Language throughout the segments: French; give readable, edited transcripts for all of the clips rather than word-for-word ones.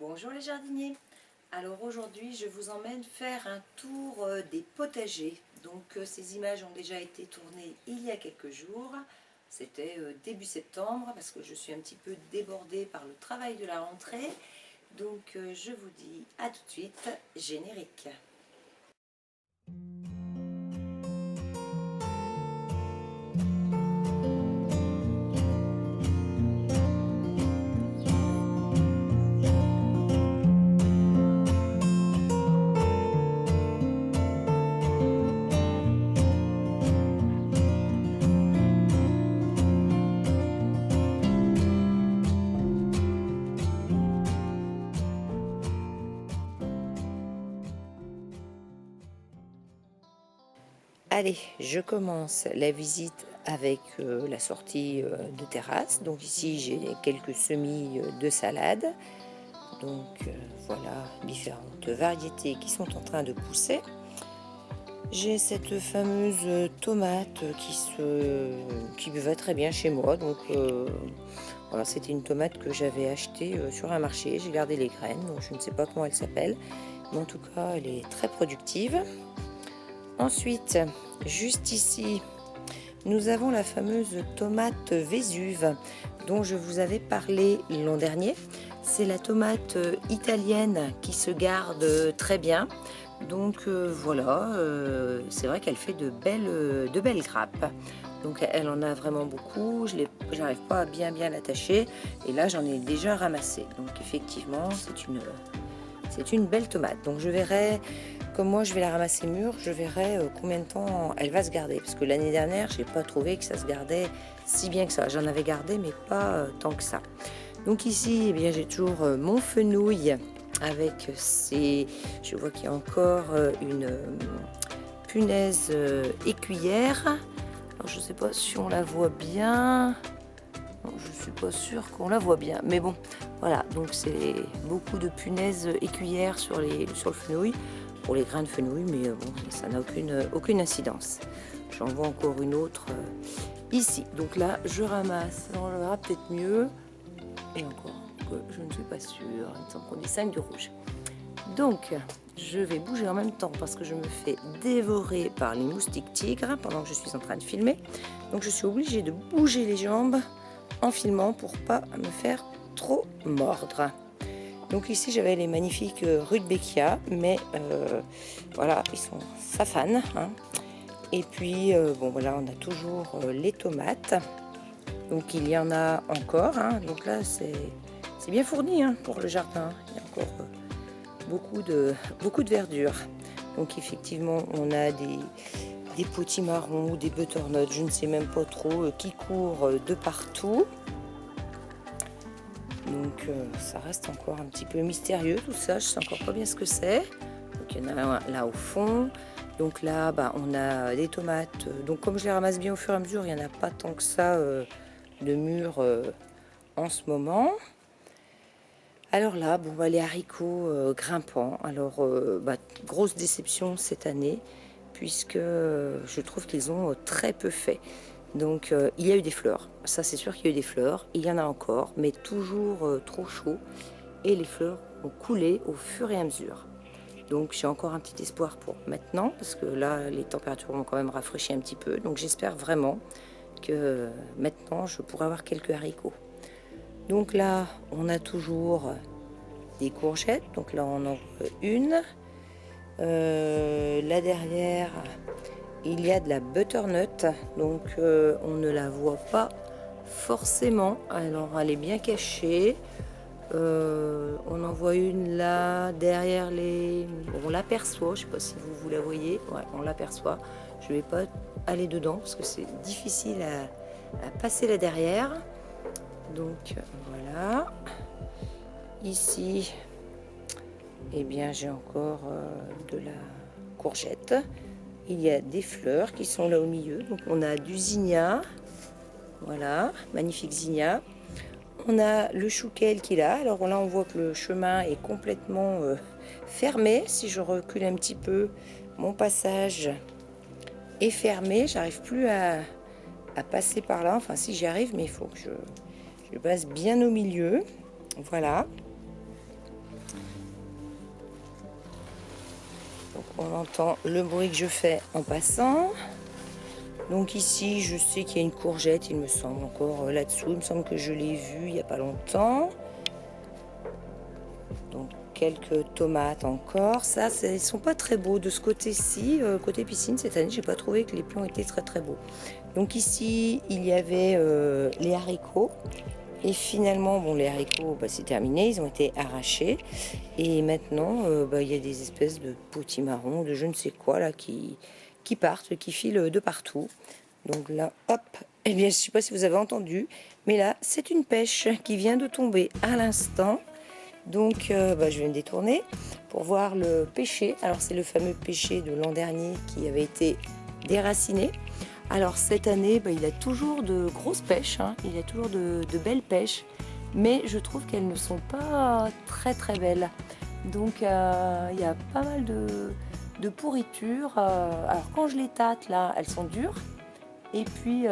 Bonjour les jardiniers. Alors aujourd'hui je vous emmène faire un tour des potagers. Donc ces images ont déjà été tournées il y a quelques jours. C'était début septembre parce que je suis un petit peu débordée par le travail de la rentrée. Donc je vous dis à tout de suite, générique. Allez, je commence la visite avec la sortie de terrasse. Donc ici j'ai quelques semis de salade. Donc voilà différentes variétés qui sont en train de pousser. J'ai cette fameuse tomate qui va très bien chez moi. Donc voilà, c'était une tomate que j'avais achetée sur un marché. J'ai gardé les graines, donc je ne sais pas comment elle s'appelle. Mais en tout cas, elle est très productive. Ensuite, juste ici, nous avons la fameuse tomate Vésuve dont je vous avais parlé l'an dernier. C'est la tomate italienne qui se garde très bien. Donc voilà, c'est vrai qu'elle fait de belles grappes. Donc elle en a vraiment beaucoup, j'arrive pas à bien l'attacher. Et là j'en ai déjà ramassé. Donc effectivement c'est une belle tomate. Donc je verrai, comme moi je vais la ramasser mûre, je verrai combien de temps elle va se garder. Parce que l'année dernière, j'ai pas trouvé que ça se gardait si bien que ça. J'en avais gardé, mais pas tant que ça. Donc ici, eh bien, j'ai toujours mon fenouil avec je vois qu'il y a encore une punaise écuyère. Alors je sais pas si on la voit bien. Non, je suis pas sûre qu'on la voit bien, mais bon, voilà. Donc c'est beaucoup de punaises écuyères sur le fenouil, pour les grains de fenouil, mais bon, ça n'a aucune incidence. J'en vois encore une autre ici. Donc là, je ramasse. On le verra peut-être mieux. Et encore, je ne suis pas sûre. Il me semble qu'on dit 5 de rouge. Donc, je vais bouger en même temps parce que je me fais dévorer par les moustiques tigres pendant que je suis en train de filmer. Donc, je suis obligée de bouger les jambes en filmant pour pas me faire trop mordre. Donc ici, j'avais les magnifiques Rudbeckia, mais voilà, ils sont safanes. Hein. Et puis, bon, voilà, on a toujours les tomates. Donc il y en a encore, hein. Donc là c'est bien fourni hein, pour le jardin. Il y a encore beaucoup de verdure. Donc effectivement on a des potimarrons, des butternuts, je ne sais même pas trop, qui courent de partout. Donc ça reste encore un petit peu mystérieux tout ça, je sais encore pas bien ce que c'est. Donc il y en a un là au fond. Donc là on a des tomates. Donc comme je les ramasse bien au fur et à mesure, il n'y en a pas tant que ça de mûres en ce moment. Alors là, bon, les haricots grimpants. Alors, grosse déception cette année, puisque je trouve qu'ils ont très peu fait. Donc, il y a eu des fleurs. Ça, c'est sûr qu'il y a eu des fleurs. Il y en a encore, mais toujours trop chaud. Et les fleurs ont coulé au fur et à mesure. Donc, j'ai encore un petit espoir pour maintenant, parce que là, les températures vont quand même rafraîchir un petit peu. Donc, j'espère vraiment que maintenant je pourrais avoir quelques haricots. Donc là on a toujours des courgettes, donc là on en voit une. Là derrière il y a de la butternut, donc on ne la voit pas forcément, alors elle est bien cachée. On en voit une là derrière on l'aperçoit, je sais pas si vous la voyez. Ouais, on l'aperçoit. Je vais pas aller dedans parce que c'est difficile à passer là derrière. Donc voilà. Ici, eh bien j'ai encore de la courgette. Il y a des fleurs qui sont là au milieu. Donc on a du zinnia. Voilà, magnifique zinnia. On a le chouquel qui est là. Alors là, on voit que le chemin est complètement fermé. Si je recule un petit peu, mon passage est fermé. J'arrive plus à passer par là. Enfin, si j'y arrive, mais il faut que je passe bien au milieu. Voilà. Donc on entend le bruit que je fais en passant. Donc ici, je sais qu'il y a une courgette, il me semble, encore là-dessous. Il me semble que je l'ai vue il n'y a pas longtemps. Donc quelques tomates encore. Ça, ils sont pas très beaux de ce côté-ci. Côté piscine, cette année, j'ai pas trouvé que les plants étaient très très beaux. Donc ici, il y avait les haricots. Et finalement, bon, les haricots, c'est terminé, ils ont été arrachés. Et maintenant, il y a des espèces de potimarrons, de je ne sais quoi, là, qui partent, qui filent de partout. Donc là, hop, eh bien, je ne sais pas si vous avez entendu, mais là, c'est une pêche qui vient de tomber à l'instant. Donc, je vais me détourner pour voir le pêcher. Alors, c'est le fameux pêcher de l'an dernier qui avait été déraciné. Alors, cette année, il a toujours de grosses pêches, hein. Il a toujours de belles pêches, mais je trouve qu'elles ne sont pas très très belles. Donc, il y a pas mal de pourriture. Alors, quand je les tâte, là, elles sont dures. Et puis,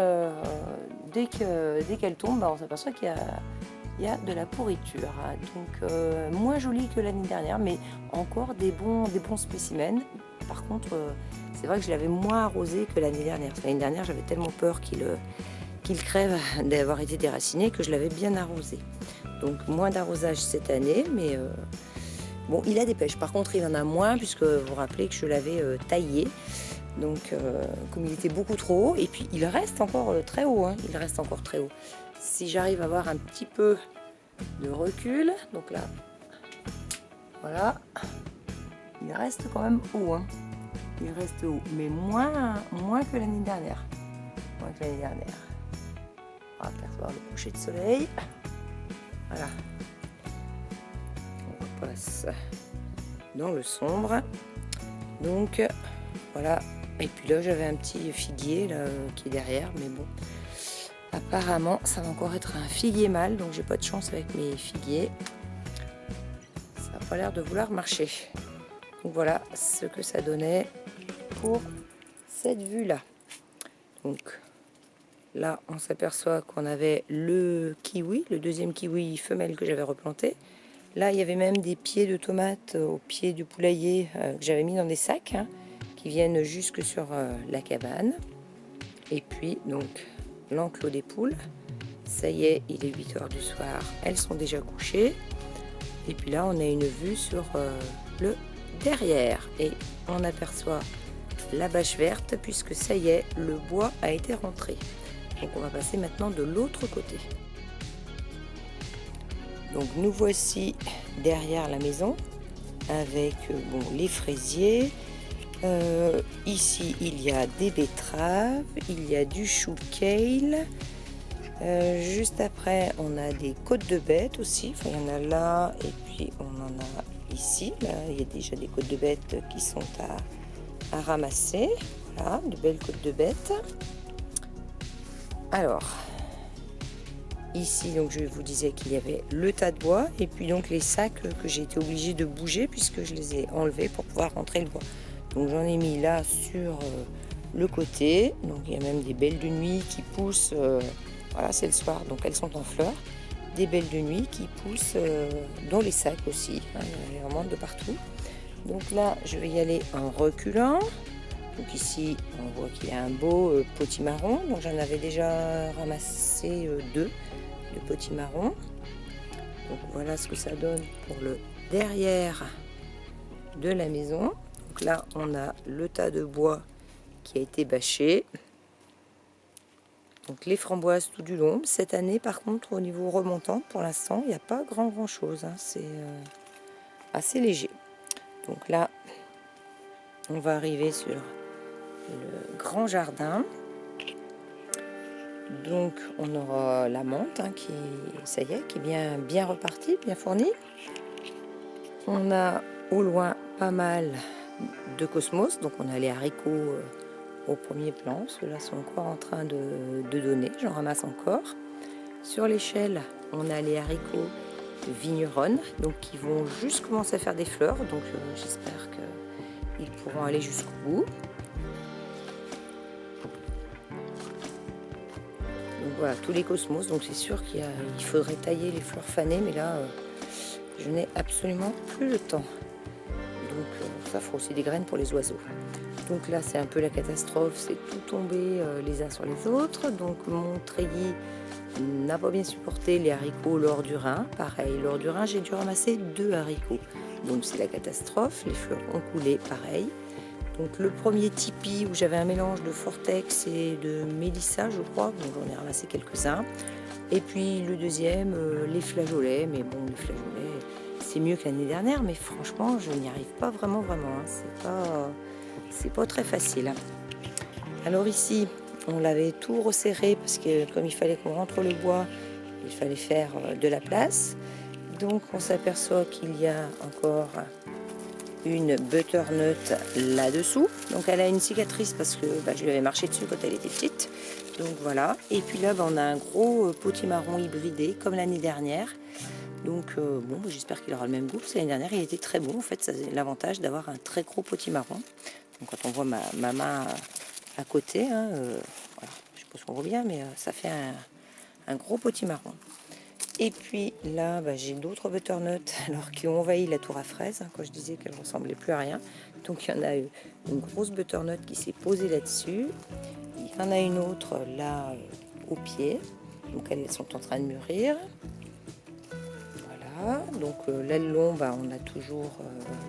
dès qu'elles tombent, on s'aperçoit qu'il y a de la pourriture. Donc, moins joli que l'année dernière, mais encore des bons spécimens. Par contre, c'est vrai que je l'avais moins arrosé que l'année dernière. L'année dernière, j'avais tellement peur qu'il crève d'avoir été déraciné que je l'avais bien arrosé. Donc, moins d'arrosage cette année, mais bon, il a des pêches. Par contre, il en a moins, puisque vous vous rappelez que je l'avais taillé. Donc, comme il était beaucoup trop haut, et puis il reste encore très haut, hein, il reste encore très haut. Si j'arrive à avoir un petit peu de recul, donc là, voilà, il reste quand même haut, hein. Il reste haut, mais moins que l'année dernière. Moins que l'année dernière. On va apercevoir le coucher de soleil. Voilà. On passe dans le sombre. Donc, voilà. Et puis là, j'avais un petit figuier là, qui est derrière, mais bon, apparemment, ça va encore être un figuier mâle, donc j'ai pas de chance avec mes figuiers. Ça n'a pas l'air de vouloir marcher. Donc voilà ce que ça donnait pour cette vue-là. Donc là, on s'aperçoit qu'on avait le kiwi, le deuxième kiwi femelle que j'avais replanté. Là, il y avait même des pieds de tomates au pied du poulailler que j'avais mis dans des sacs, hein, qui viennent jusque sur la cabane. Et puis, donc, l'enclos des poules. Ça y est, il est 8h du soir. Elles sont déjà couchées. Et puis là, on a une vue sur le derrière. Et on aperçoit la bâche verte, puisque ça y est, le bois a été rentré. Donc, on va passer maintenant de l'autre côté. Donc, nous voici derrière la maison, avec les fraisiers. Ici, il y a des betteraves, il y a du chou kale. Juste après, on a des côtes de bête aussi. Enfin, il y en a là, et puis on en a ici. Là, il y a déjà des côtes de bête qui sont à ramasser. Voilà, de belles côtes de bête. Alors, ici, donc, je vous disais qu'il y avait le tas de bois, et puis donc les sacs que j'ai été obligée de bouger puisque je les ai enlevés pour pouvoir rentrer le bois. Donc j'en ai mis là sur le côté. Donc il y a même des belles de nuit qui poussent. Voilà, c'est le soir, donc elles sont en fleurs. Des belles de nuit qui poussent dans les sacs aussi. Hein, il y en a vraiment de partout. Donc là, je vais y aller en reculant. Donc ici, on voit qu'il y a un beau potimarron. Donc j'en avais déjà ramassé 2 de potimarron. Donc voilà ce que ça donne pour le derrière de la maison. Donc là, on a le tas de bois qui a été bâché. Donc les framboises tout du long. Cette année, par contre, au niveau remontant, pour l'instant, il n'y a pas grand chose, hein. C'est assez léger. Donc là, on va arriver sur le grand jardin. Donc on aura la menthe, hein, qui, ça y est, qui est bien repartie, bien fournie. On a au loin pas mal de cosmos, donc on a les haricots au premier plan. Ceux-là sont encore en train de donner, j'en ramasse encore. Sur l'échelle, on a les haricots vigneronnes, donc qui vont juste commencer à faire des fleurs, donc j'espère qu'ils pourront aller jusqu'au bout. Donc voilà, tous les cosmos, donc c'est sûr qu'il faudrait tailler les fleurs fanées, mais là, je n'ai absolument plus le temps. donc ça fera aussi des graines pour les oiseaux. Donc là c'est un peu la catastrophe, c'est tout tombé les uns sur les autres. Donc mon treillis n'a pas bien supporté les haricots lors du Rhin. Pareil, lors du Rhin j'ai dû ramasser 2 haricots. Donc c'est la catastrophe, les fleurs ont coulé pareil. Donc le premier tipi où j'avais un mélange de Fortex et de Mélissa je crois, donc j'en ai ramassé quelques-uns. Et puis le deuxième, les flageolets, mais bon les flageolets c'est mieux que l'année dernière, mais franchement je n'y arrive pas vraiment hein. C'est pas très facile. Alors ici on l'avait tout resserré parce que comme il fallait qu'on rentre le bois, il fallait faire de la place. Donc on s'aperçoit qu'il y a encore une butternut là-dessous. Donc elle a une cicatrice parce que je lui avais marché dessus quand elle était petite. Donc voilà. Et puis là on a un gros potimarron hybridé comme l'année dernière. Donc bon, j'espère qu'il aura le même goût. L'année dernière il était très bon. En fait, c'est l'avantage d'avoir un très gros potimarron. Donc quand on voit ma main à côté, hein, voilà, je pense qu'on voit bien, mais ça fait un gros potimarron. Et puis là, j'ai d'autres butternuts alors qui ont envahi la tour à fraises, hein, quand je disais qu'elle ressemblait plus à rien. Donc il y en a une grosse butternut qui s'est posée là-dessus. Il y en a une autre là au pied. Donc elles sont en train de mûrir. Voilà. Donc là le long, on a toujours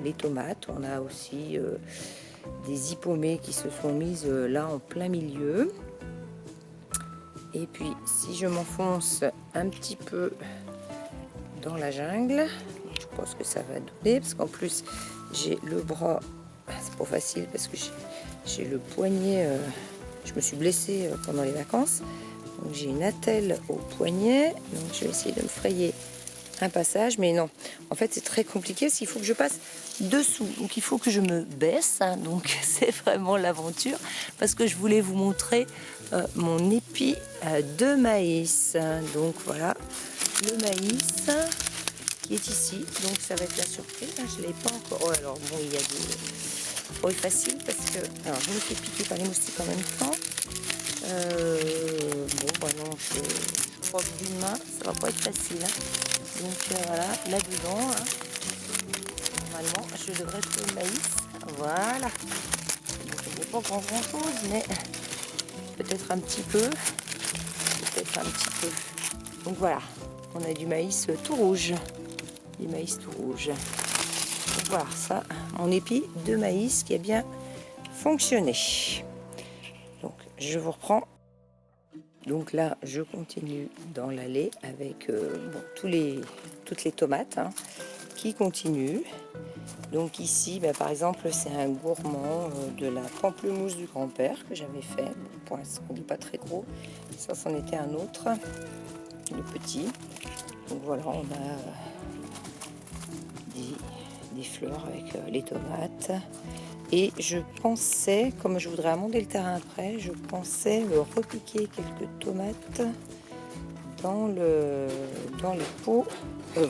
les tomates. On a aussi des hippomées qui se sont mises là en plein milieu. Et puis si je m'enfonce un petit peu dans la jungle, je pense que ça va donner, parce qu'en plus j'ai le bras, c'est pas facile parce que j'ai le poignet, je me suis blessée pendant les vacances, donc j'ai une attelle au poignet, donc je vais essayer de me frayer un passage, mais non, en fait c'est très compliqué parce qu'il faut que je passe dessous, donc il faut que je me baisse, hein, donc c'est vraiment l'aventure parce que je voulais vous montrer mon épi de maïs. Donc voilà le maïs qui est ici, donc ça va être la surprise, hein, je ne l'ai pas encore. Oh, alors bon, il y a des feuilles faciles parce que alors je me fais piquer par les moustiques en même temps. Non, je crois que d'une main ça va pas être facile, hein. Donc voilà, là-dedans, hein, normalement, je devrais trouver le maïs. Voilà. Donc, je ne vois pas grand-chose, mais peut-être un petit peu. Peut-être un petit peu. Donc voilà, on a du maïs tout rouge. Du maïs tout rouge. Donc voilà, ça, mon épi de maïs qui a bien fonctionné. Donc, je vous reprends. Donc là, je continue dans l'allée avec toutes les tomates, hein, qui continuent. Donc ici, par exemple, c'est un gourmand de la pamplemousse du grand-père que j'avais fait. Pour l'instant, il n'est pas très gros. Ça, c'en était un autre, le petit. Donc voilà, on a des fleurs avec les tomates. Et je pensais, comme je voudrais amender le terrain après, je pensais repiquer quelques tomates dans les pots.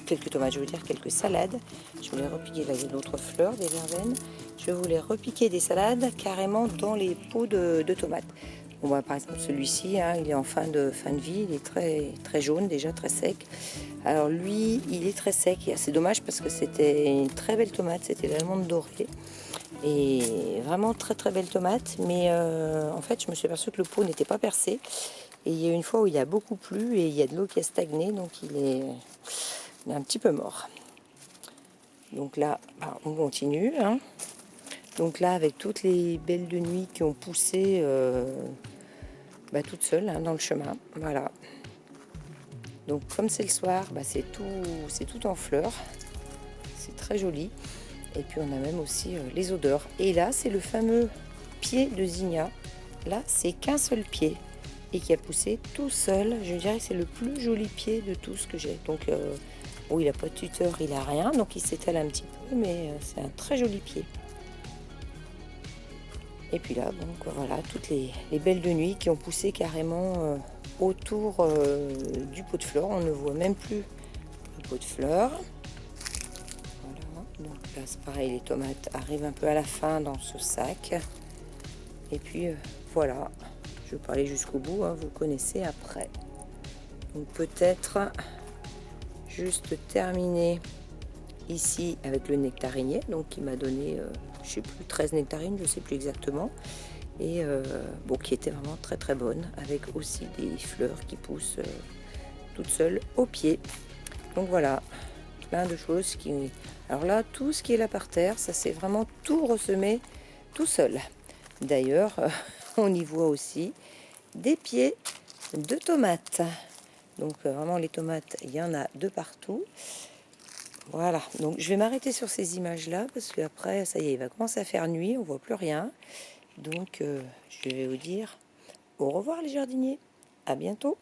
Quelques tomates, je veux dire quelques salades. Je voulais repiquer, là il y a d'autres fleurs, des verveines. Je voulais repiquer des salades carrément dans les pots de tomates. Bon, par exemple celui-ci, hein, il est en fin de vie, il est très, très jaune, déjà très sec. Alors lui, il est très sec, et c'est dommage parce que c'était une très belle tomate, c'était l'allemande dorée. Et vraiment très très belle tomate, mais en fait je me suis aperçue que le pot n'était pas percé. Et il y a une fois où il y a beaucoup plu et il y a de l'eau qui a stagné, donc il est un petit peu mort. Donc là, on continue, hein. Donc là, avec toutes les belles de nuit qui ont poussé toutes seules, hein, dans le chemin, voilà. Donc comme c'est le soir, c'est tout en fleurs, c'est très joli. Et puis on a même aussi les odeurs. Et là, c'est le fameux pied de zinnia. Là, c'est qu'un seul pied et qui a poussé tout seul. Je dirais que c'est le plus joli pied de tout ce que j'ai. Donc, il n'a pas de tuteur, il n'a rien. Donc, il s'étale un petit peu, mais c'est un très joli pied. Et puis là, donc voilà, toutes les belles de nuit qui ont poussé carrément autour du pot de fleurs. On ne voit même plus le pot de fleurs. Donc là c'est pareil, les tomates arrivent un peu à la fin dans ce sac. Et puis voilà, je vais pas aller jusqu'au bout, hein, vous connaissez après. Donc peut-être juste terminer ici avec le nectarinier, donc qui m'a donné, je sais plus, 13 nectarines, je sais plus exactement. Et bon, qui était vraiment très très bonne, avec aussi des fleurs qui poussent toutes seules au pied. Donc voilà, plein de choses qui... Alors là, tout ce qui est là par terre, ça s'est vraiment tout ressemé tout seul. D'ailleurs, on y voit aussi des pieds de tomates. Donc vraiment les tomates, il y en a de partout. Voilà, donc je vais m'arrêter sur ces images-là parce qu'après, ça y est, il va commencer à faire nuit, on voit plus rien. Donc je vais vous dire au revoir les jardiniers, à bientôt.